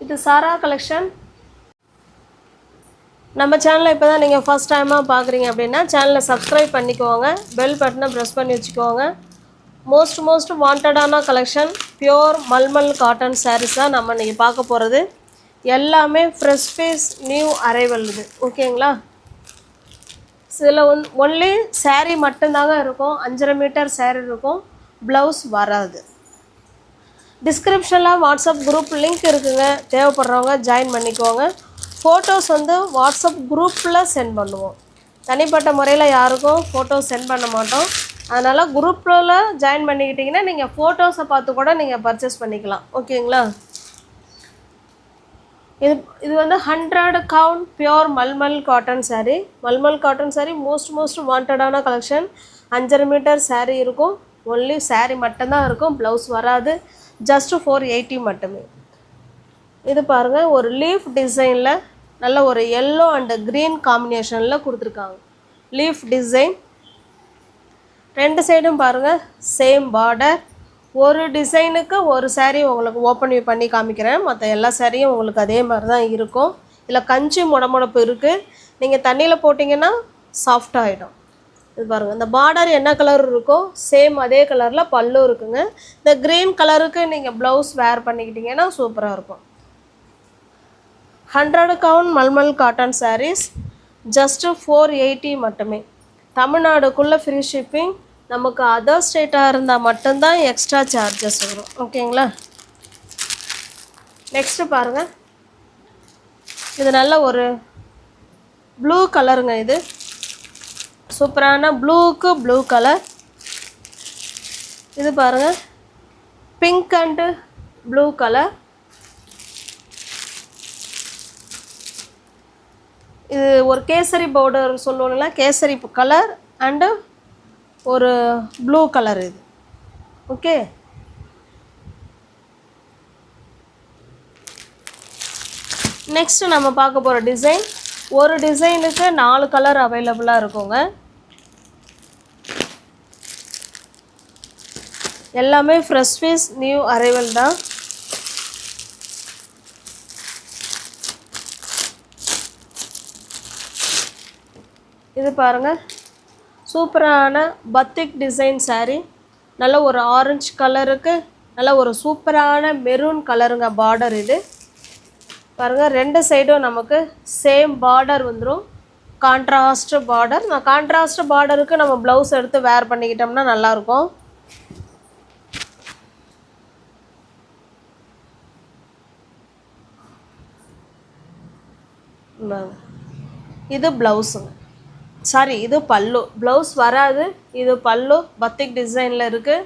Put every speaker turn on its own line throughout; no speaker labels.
இது சாரா கலெக்ஷன். நம்ம சேனலை இப்போ தான் நீங்கள் ஃபஸ்ட் டைமாக பார்க்குறீங்க அப்படின்னா சேனலை சப்ஸ்கிரைப் பண்ணிக்கோங்க, பெல் பட்டனை ப்ரெஸ் பண்ணி வச்சுக்கோங்க. மோஸ்ட் வாண்டடான collection pure mulmul cotton sarees தான் நம்ம இன்றைக்கி பார்க்க போகிறது. எல்லாமே ஃப்ரெஷ் பீஸ் நியூ அரைவல் இது, ஓகேங்களா? இதில் ஒன்லி சாரீ மட்டும்தாங்க இருக்கும். 5.5 மீட்டர் சாரீ இருக்கும், ப்ளவுஸ் வராது. டிஸ்கிரிப்ஷனில் வாட்ஸ்அப் குரூப் லிங்க் இருக்குங்க, தேவைப்படுறவங்க ஜாயின் பண்ணிக்கோங்க. ஃபோட்டோஸ் வாட்ஸ்அப் குரூப்பில் சென்ட் பண்ணுவோம், தனிப்பட்ட முறையில் யாருக்கும் ஃபோட்டோஸ் சென்ட் பண்ண மாட்டோம். அதனால் குரூப்பில் ஜாயின் பண்ணிக்கிட்டிங்கன்னா நீங்கள் ஃபோட்டோஸை பார்த்து கூட நீங்கள் பர்ச்சேஸ் பண்ணிக்கலாம், ஓகேங்களா? இது 100 count pure mulmul cotton sari. மல்மல் காட்டன் சாரீ மோஸ்ட் வாண்டடான கலெக்ஷன். 5.5 மீட்டர் சாரீ இருக்கும், ஒன்லி சாரீ மட்டும்தான் இருக்கும், ப்ளவுஸ் வராது. ஜஸ்ட் 480 மட்டுமே. இது பாருங்கள், ஒரு லீஃப் டிசைனில் நல்ல ஒரு எல்லோ அண்டு க்ரீன் காம்பினேஷனில் கொடுத்துருக்காங்க. லீஃப் டிசைன், 2 சைடும் பாருங்கள் சேம் பார்டர். ஒரு டிசைனுக்கு ஒரு சாரீ உங்களுக்கு ஓப்பன் பண்ணி காமிக்கிறேன், மற்ற எல்லா சாரியும் உங்களுக்கு அதே மாதிரி தான் இருக்கும். இதில் கஞ்சி முடமுடப்பு இருக்குது, நீங்கள் தண்ணியில் போட்டிங்கன்னா சாஃப்டாக ஆகிடும். இது பாருங்கள், இந்த பார்டர் என்ன கலர் இருக்கோ சேம் அதே கலரில் பல்லு இருக்குங்க. இந்த க்ரீன் கலருக்கு நீங்கள் ப்ளவுஸ் வேர் பண்ணிக்கிட்டிங்கன்னா சூப்பராக இருக்கும். 100 count mulmul cotton sarees just 480 மட்டுமே. தமிழ்நாடுக்குள்ளே ஃப்ரீ ஷிப்பிங். நமக்கு அதர் ஸ்டேட்டாக இருந்தால் மட்டும்தான் எக்ஸ்ட்ரா சார்ஜஸ் வரும், ஓகேங்களா? நெக்ஸ்ட்டு பாருங்கள், இது நல்ல ஒரு ப்ளூ கலருங்க. இது சூப்பரான ப்ளூக்கு ப்ளூ கலர். இது பாருங்கள், பிங்க் அண்டு ப்ளூ கலர். இது ஒரு கேசரி பவுடர் சொல்லுவோம்ல, கேசரி கலர் அண்டு ஒரு ப்ளூ கலர் இது, ஓகே? நெக்ஸ்ட்டு நம்ம பார்க்க போகிற டிசைன், ஒரு டிசைனுக்கு 4 கலர் அவைலபிளாக இருக்குங்க. எல்லாமே ஃப்ரெஷ் பீஸ் நியூ அரைவல் தான். இது பாருங்கள், சூப்பரான பத்திக் டிசைன் சாரீ. நல்ல ஒரு ஆரஞ்சு கலருக்கு நல்ல ஒரு சூப்பரான மெரூன் கலருங்க பார்டர். இது பாருங்கள், 2 சைடும் நமக்கு சேம் பார்டர் வந்துடும், கான்ட்ராஸ்ட் பார்டர். நான் கான்ட்ராஸ்ட் பார்டருக்கு நம்ம ப்ளவுஸ் எடுத்து வேர் பண்ணிக்கிட்டோம்னா நல்லாயிருக்கும். இது ப்ளவுஸுங்க, சாரி இது பல்லு. ப்ளவுஸ் வராது, இது பல்லு பத்திக் டிசைனில் இருக்குது.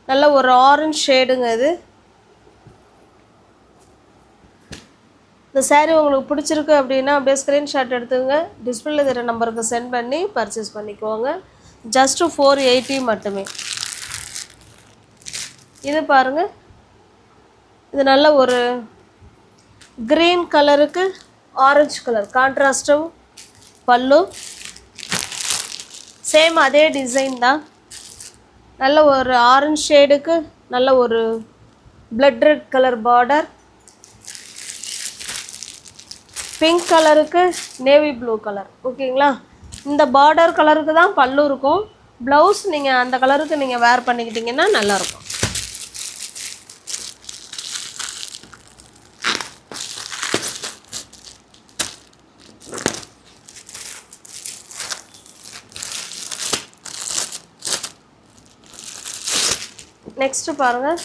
நல்ல ஒரு ஆரஞ்சு ஷேடுங்க இது. இந்த சாரீ உங்களுக்கு பிடிச்சிருக்கு அப்படின்னா அப்படியே ஸ்க்ரீன்ஷாட் எடுத்துங்க, டிஸ்பிளேல தர நம்பருக்கு சென்ட் பண்ணி பர்ச்சேஸ் பண்ணிக்கோங்க. ஜஸ்ட்டு 480 மட்டுமே. இது பாருங்கள், இது நல்ல ஒரு க்ரீன் கலருக்கு ஆரஞ்சு கலர் கான்ட்ராஸ்டும் பல்லு. சேம் அதே டிசைன் தான். நல்ல ஒரு ஆரஞ்சு ஷேடுக்கு நல்ல ஒரு blood red colour border. Pink கலருக்கு நேவி ப்ளூ கலர், ஓகேங்களா? இந்த பார்டர் கலருக்கு தான் பல்லு இருக்கும். ப்ளவுஸ் நீங்கள் அந்த கலருக்கு நீங்கள் வேர் பண்ணிக்கிட்டிங்கன்னா நல்லாயிருக்கும். நெக்ஸ்ட்டு பாருங்கள்,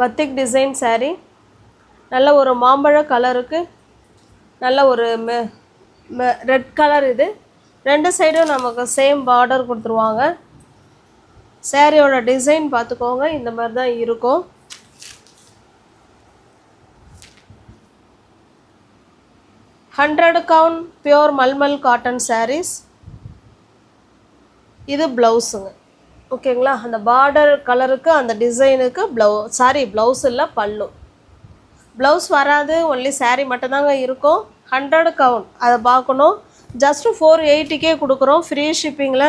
பத்திக் டிசைன் சாரீ. நல்ல ஒரு மாம்பழ கலருக்கு நல்ல ஒரு ரெட் கலர். இது 2 சைடும் நமக்கு சேம் பார்டர் கொடுத்துருவாங்க. சாரியோட டிசைன் பார்த்துக்கோங்க, இந்த மாதிரி தான் இருக்கும். Count pure mulmul cotton sarees. இது ப்ளவுஸுங்க, ஓகேங்களா? அந்த பார்டர் கலருக்கு அந்த டிசைனுக்கு ப்ளவுஸ் இல்லை பல்லு. ப்ளவுஸ் வராது, ஒன்லி சாரீ மட்டும்தாங்க இருக்கும். 100 கவுண்ட், அதை பார்க்கணும். ஜஸ்ட்டு 480 கொடுக்குறோம். ஃப்ரீ ஷிப்பிங்கில்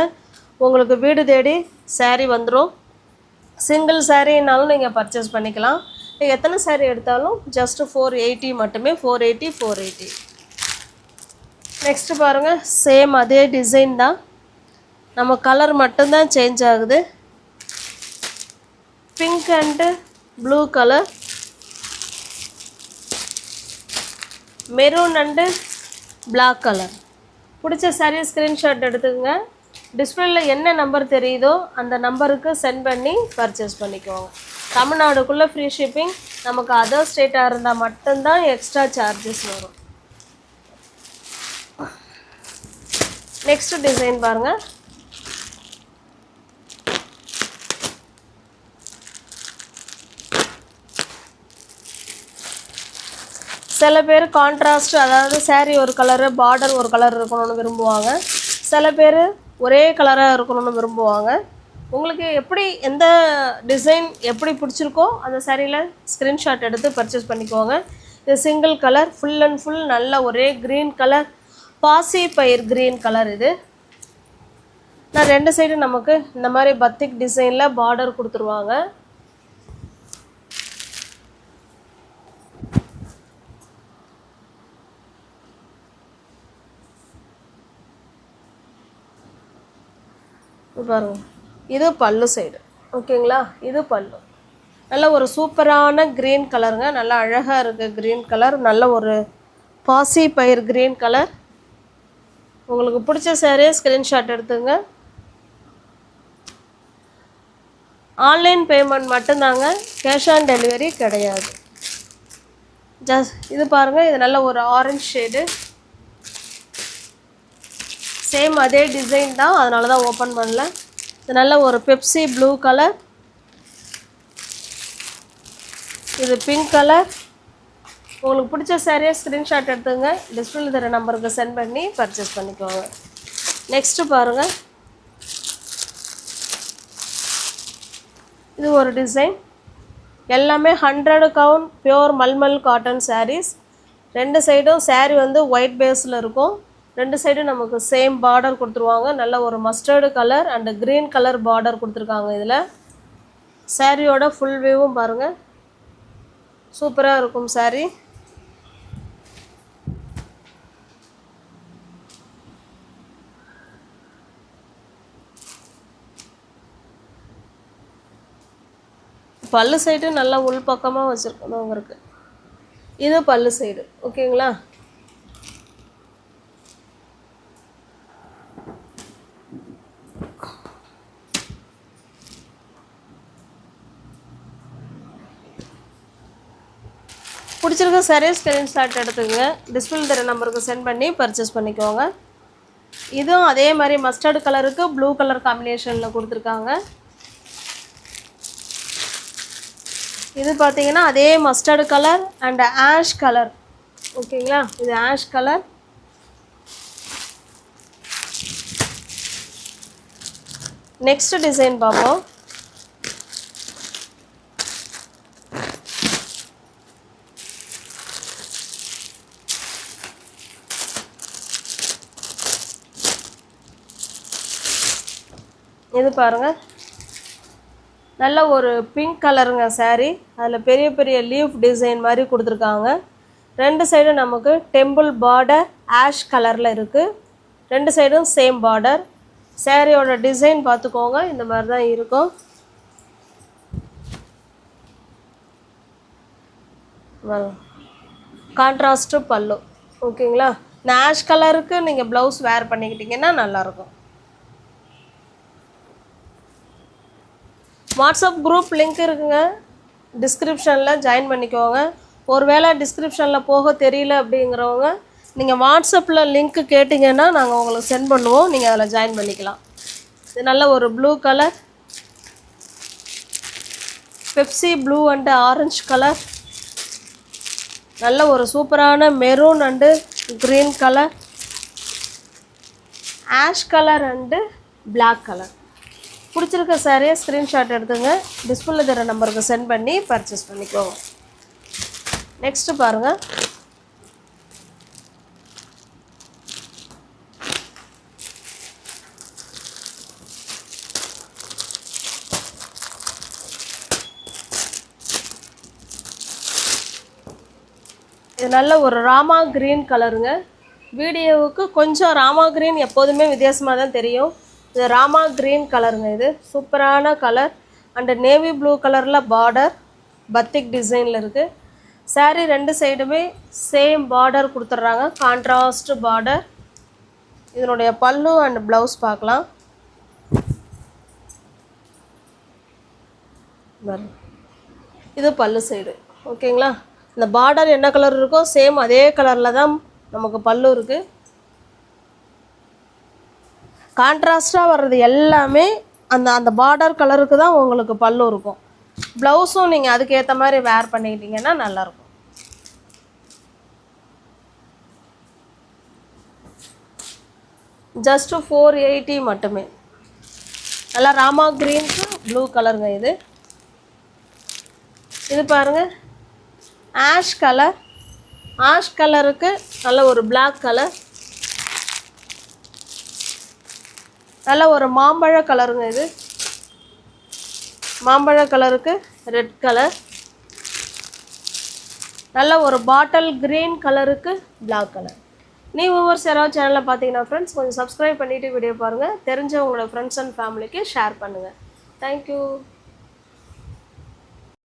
உங்களுக்கு வீடு தேடி சாரீ வந்துடும். சிங்கிள் சாரீனாலும் நீங்கள் பர்ச்சேஸ் பண்ணிக்கலாம். நீங்கள் எத்தனை சாரீ எடுத்தாலும் ஜஸ்ட்டு 480 மட்டுமே. 480. நெக்ஸ்ட்டு பாருங்கள், சேம் அதே டிசைன் தான், நம்ம கலர் மட்டும்தான் சேஞ்ச் ஆகுது. Pink and blue colour, maroon and black colour. பிடிச்ச சாரீ ஸ்க்ரீன்ஷாட் எடுத்துக்கோங்க. டிஸ்பிளேல என்ன நம்பர் தெரியுதோ அந்த நம்பருக்கு சென்ட் பண்ணி பர்ச்சேஸ் பண்ணிக்கோங்க. தமிழ்நாடுக்குள்ளே ஃப்ரீ ஷிப்பிங். நமக்கு அதர் ஸ்டேட்டாக இருந்தால் மட்டும்தான் எக்ஸ்ட்ரா சார்ஜஸ் வரும். நெக்ஸ்ட் டிசைன் பாருங்கள். சில பேர் கான்ட்ராஸ்ட், அதாவது சாரீ ஒரு கலரு, பார்டர் ஒரு கலர் இருக்கணும்னு விரும்புவாங்க. சில பேர் ஒரே கலராக இருக்கணும்னு விரும்புவாங்க. உங்களுக்கு எப்படி எந்த டிசைன் எப்படி பிடிச்சிருக்கோ அந்த சாரியில் ஸ்க்ரீன்ஷாட் எடுத்து பர்ச்சேஸ் பண்ணிக்கோங்க. இது single colour, full and full நல்ல ஒரே க்ரீன் கலர், பாசி பயிர் க்ரீன் கலர். இது நான் 2 சைடு நமக்கு இந்த மாதிரி பத்திக் டிசைனில் பார்டர் கொடுத்துருவாங்க. பாருங்க, இது பல்லு சைடு. ஓகேங்களா, இது பல்லு. நல்ல ஒரு சூப்பரான க்ரீன் கலருங்க, நல்லா அழகாக இருக்குது க்ரீன் கலர், நல்ல ஒரு பாசி பயிர் க்ரீன் கலர். உங்களுக்கு பிடிச்ச சாரியை ஸ்க்ரீன்ஷாட் எடுத்துங்க. ஆன்லைன் பேமெண்ட் மட்டும்தாங்க, கேஷ் ஆன் டெலிவரி கிடையாது. இது பாருங்கள், இது நல்ல ஒரு ஆரஞ்சு ஷேடு, சேம் அதே டிசைன் தான், அதனால தான் ஓப்பன் பண்ணல. இது நல்ல ஒரு பெப்சி ப்ளூ கலர், இது பிங்க் கலர். உங்களுக்கு பிடிச்ச சாரியை ஸ்க்ரீன்ஷாட் எடுத்துங்க, டிஸ்பிளேல தர நம்பருக்கு சென்ட் பண்ணி பர்ச்சேஸ் பண்ணிக்கோங்க. நெக்ஸ்ட்டு பாருங்கள், இது ஒரு டிசைன். எல்லாமே 100 count pure mulmul cotton sarees. 2 சைடும் சாரீ வந்து ஒயிட் பேஸில் இருக்கும். 2 சைடும் நமக்கு சேம் பார்டர் கொடுத்துருவாங்க. நல்ல ஒரு mustard colour and green colour border கொடுத்துருக்காங்க. இதில் சாரியோட ஃபுல் வியூவும் பாருங்கள், சூப்பராக இருக்கும் சாரீ. பல்லு சைடு நல்லா உள் பக்கமாக வச்சுருக்கணும் அவருக்கு. இது பல்லு சைடு. ஓகேங்களா, பிடிச்சிருக்க சாரீ ஸ்க்ரீன்ஷாட் எடுத்துக்கங்க, டிஸ்பிளே தர நம்பருக்கு சென்ட் பண்ணி பர்ச்சேஸ் பண்ணிக்கோங்க. இதுவும் அதே மாதிரி மஸ்டர்டு கலருக்கு ப்ளூ கலர் காம்பினேஷனில் கொடுத்துருக்காங்க. இது பார்த்தீங்கன்னா அதே mustard colour and ash colour. ஓகேங்களா, இது ஆஷ் கலர். நெக்ஸ்ட் டிசைன் பார்ப்போம். இது பாருங்கள், நல்ல ஒரு பிங்க் கலருங்க சாரீ. அதில் பெரிய பெரிய லீஃப் டிசைன் மாதிரி கொடுத்துருக்காங்க. 2 சைடும் நமக்கு டெம்பிள் பார்டர் ஆஷ் கலரில் இருக்குது. 2 சைடும் சேம் பார்டர். சாரியோட டிசைன் பார்த்துக்கோங்க, இந்த மாதிரி தான் இருக்கும். கான்ட்ராஸ்ட்டு பல்லு. ஓகேங்களா, இந்த ஆஷ் கலருக்கு நீங்கள் ப்ளவுஸ் வேர் பண்ணிக்கிட்டிங்கன்னா நல்லாயிருக்கும். வாட்ஸ்அப் குரூப் லிங்க் இருக்குங்க, டிஸ்கிரிப்ஷனில் ஜாயின் பண்ணிக்கோங்க. ஒருவேளை டிஸ்கிரிப்ஷனில் போக தெரியல அப்படிங்கிறவங்க நீங்கள் வாட்ஸ்அப்பில் லிங்க்கு கேட்டிங்கன்னா நாங்கள் உங்களுக்கு சென்ட் பண்ணுவோம், நீங்கள் அதில் ஜாயின் பண்ணிக்கலாம். இது நல்ல ஒரு blue colour, Pepsi blue and orange colour, நல்ல ஒரு சூப்பரான maroon and green colour, ash colour and black colour. பிடிச்சிருக்க சாரியை ஸ்க்ரீன்ஷாட் எடுத்துங்க, டிஸ்பிளேல தர நம்பருக்கு சென்ட் பண்ணி பர்ச்சேஸ் பண்ணிக்கோங்க. நெக்ஸ்ட்டு பாருங்கள், இது நல்ல ஒரு ராமா க்ரீன் கலருங்க. வீடியோவுக்கு கொஞ்சம் ராமா க்ரீன் எப்போதுமே வித்தியாசமாக தான் தெரியும். இது ராமா க்ரீன் கலருங்க. இது சூப்பரான கலர். அண்டு நேவி ப்ளூ கலரில் பார்டர் பத்திக் டிசைனில் இருக்குது. சாரீ 2 சைடுமே சேம் பார்டர் கொடுத்துட்றாங்க, கான்ட்ராஸ்ட் பார்டர். இதனுடைய பல்லு அண்ட் ப்ளவுஸ் பார்க்கலாம். இது பல்லு சைடு. ஓகேங்களா? இந்த பார்டர் என்ன கலர் இருக்கோ சேம் அதே கலரில் தான் நமக்கு பல்லு இருக்குது. கான்ட்ராஸ்டாக வர்றது எல்லாமே அந்த பார்டர் கலருக்கு தான் உங்களுக்கு பல்லு இருக்கும். ப்ளவுஸும் நீங்கள் அதுக்கேற்ற மாதிரி வேர் பண்ணிக்கிட்டிங்கன்னா நல்லாயிருக்கும். ஜஸ்ட்டு 480 மட்டுமே. நல்லா ராமா க்ரீனுக்கு ப்ளூ கலருங்க. இது பாருங்கள், ஆஷ் கலர். ஆஷ் கலருக்கு நல்ல ஒரு பிளாக் கலர். நல்ல ஒரு மாம்பழ கலருங்க. இது மாம்பழ கலருக்கு ரெட் கலர். நல்ல ஒரு பாட்டில் க்ரீன் கலருக்கு பிளாக் கலர். ஒவ்வொரு யாராவது சேனலில் பார்த்தீங்கன்னா ஃப்ரெண்ட்ஸ் கொஞ்சம் சப்ஸ்கிரைப் பண்ணிவிட்டு வீடியோ பாருங்கள். தெரிஞ்ச உங்களோட ஃப்ரெண்ட்ஸ் அண்ட் ஃபேமிலிக்கு ஷேர் பண்ணுங்கள். தேங்க்யூ.